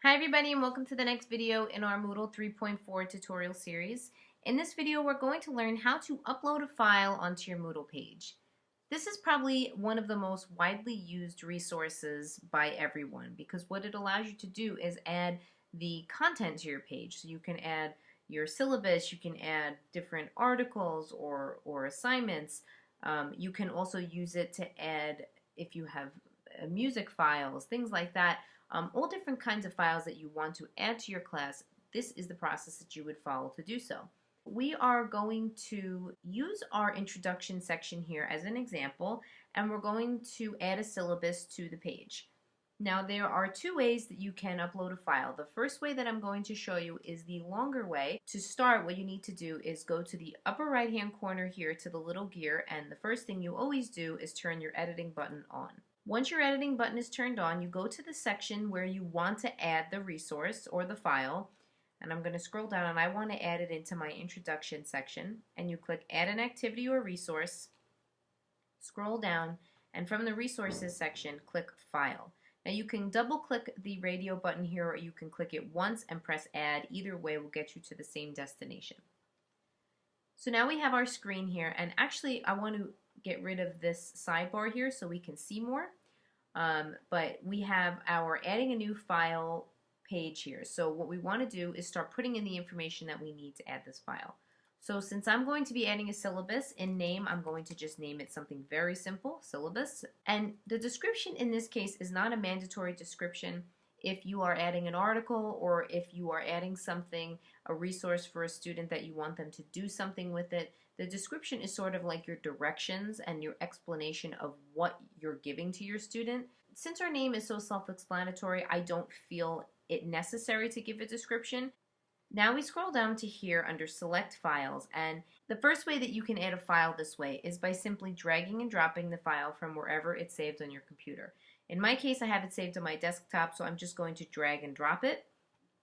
Hi everybody and welcome to the next video in our Moodle 3.4 tutorial series. In this video we're going to learn how to upload a file onto your Moodle page. This is probably one of the most widely used resources by everyone because what it allows you to do is add the content to your page. So you can add your syllabus, you can add different articles or assignments. You can also use it to add, if you have music files, things like that. All different kinds of files that you want to add to your class. This is the process that you would follow to do so. We are going to use our introduction section here as an example, and we're going to add a syllabus to the page. Now there are two ways that you can upload a file. The first way that I'm going to show you is the longer way. To start, what you need to do is go to the upper right hand corner here to the little gear, and the first thing you always do is turn your editing button on. Once your editing button is turned on, you go to the section where you want to add the resource or the file, and I'm going to scroll down and I want to add it into my introduction section, and you click add an activity or resource, scroll down, and from the resources section click file. Now you can double click the radio button here or you can click it once and press add. Either way will get you to the same destination. So now we have our screen here, and actually I want to get rid of this sidebar here so we can see more. But we have our adding a new file page here. So what we want to do is start putting in the information that we need to add this file. So since I'm going to be adding a syllabus, in name I'm going to just name it something very simple, syllabus. And the description in this case is not a mandatory description. If you are adding an article or if you are adding something, a resource for a student that you want them to do something with it, the description is sort of like your directions and your explanation of what you're giving to your student. Since our name is so self-explanatory, I don't feel it necessary to give a description. Now we scroll down to here under Select Files, and the first way that you can add a file this way is by simply dragging and dropping the file from wherever it's saved on your computer. In my case, I have it saved on my desktop, so I'm just going to drag and drop it,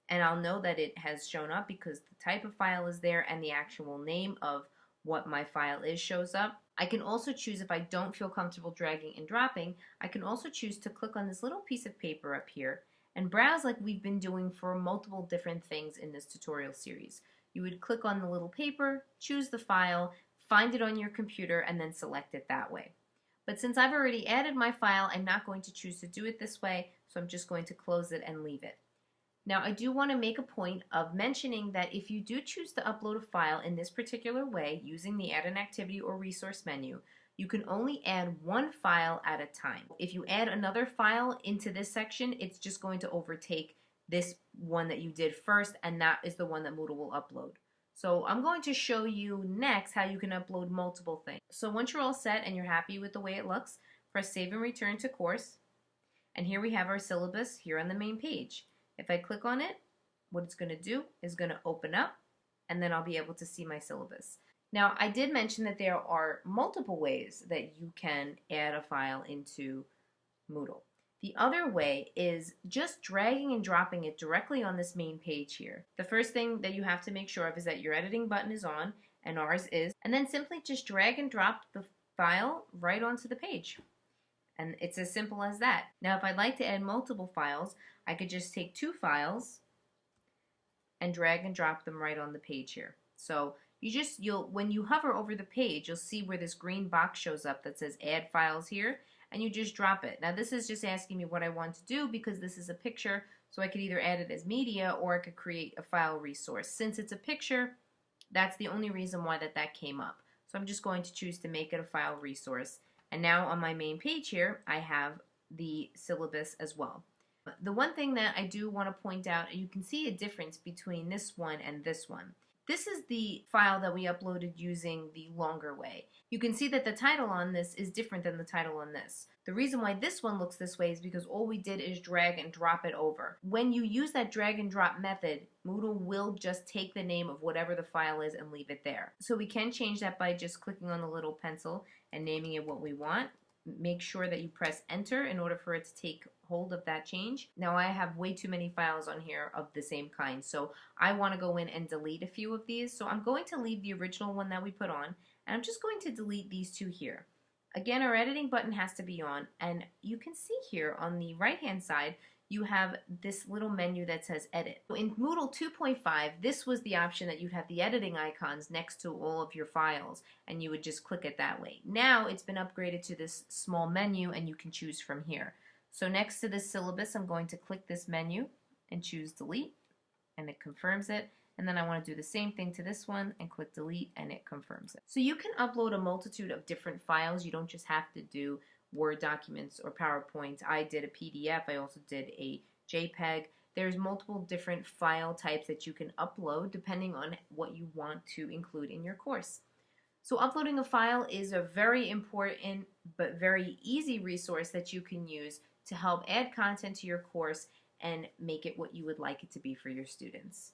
and I'll know that it has shown up because the type of file is there and the actual name of what my file is shows up. I can also choose, if I don't feel comfortable dragging and dropping, I can also choose to click on this little piece of paper up here and browse like we've been doing for multiple different things in this tutorial series. You would click on the little paper, choose the file, find it on your computer, and then select it that way. But since I've already added my file, I'm not going to choose to do it this way, so I'm just going to close it and leave it. Now I do want to make a point of mentioning that if you do choose to upload a file in this particular way using the Add an Activity or Resource menu, you can only add one file at a time. If you add another file into this section, it's just going to overtake this one that you did first, and that is the one that Moodle will upload. So I'm going to show you next how you can upload multiple things. So once you're all set and you're happy with the way it looks, press Save and Return to Course. And here we have our syllabus here on the main page. If I click on it, what it's going to do is going to open up, and then I'll be able to see my syllabus. Now, I did mention that there are multiple ways that you can add a file into Moodle. The other way is just dragging and dropping it directly on this main page here. The first thing that you have to make sure of is that your editing button is on, and ours is, and then simply just drag and drop the file right onto the page. And it's as simple as that. Now, if I'd like to add multiple files, I could just take two files and drag and drop them right on the page here. So when you hover over the page, you'll see where this green box shows up that says Add Files here, and you just drop it. Now this is just asking me what I want to do because this is a picture, so I could either add it as media or I could create a file resource. Since it's a picture, that's the only reason why that came up. So I'm just going to choose to make it a file resource. And now on my main page here, I have the syllabus as well. The one thing that I do want to point out, you can see a difference between this one and this one. This is the file that we uploaded using the longer way. You can see that the title on this is different than the title on this. The reason why this one looks this way is because all we did is drag and drop it over. When you use that drag and drop method, Moodle will just take the name of whatever the file is and leave it there. So we can change that by just clicking on the little pencil and naming it what we want. Make sure that you press enter in order for it to take hold of that change. Now I have way too many files on here of the same kind, so I want to go in and delete a few of these. So I'm going to leave the original one that we put on, and I'm just going to delete these two here. Again, our editing button has to be on, and you can see here on the right hand side you have this little menu that says Edit. In Moodle 2.5, this was the option that you'd have the editing icons next to all of your files, and you would just click it that way. Now it's been upgraded to this small menu, and you can choose from here. So next to this syllabus, I'm going to click this menu and choose Delete, and it confirms it. And then I want to do the same thing to this one and click Delete, and it confirms it. So you can upload a multitude of different files. You don't just have to do Word documents or PowerPoint. I did a PDF. I also did a JPEG. There's multiple different file types that you can upload depending on what you want to include in your course. So uploading a file is a very important but very easy resource that you can use to help add content to your course and make it what you would like it to be for your students.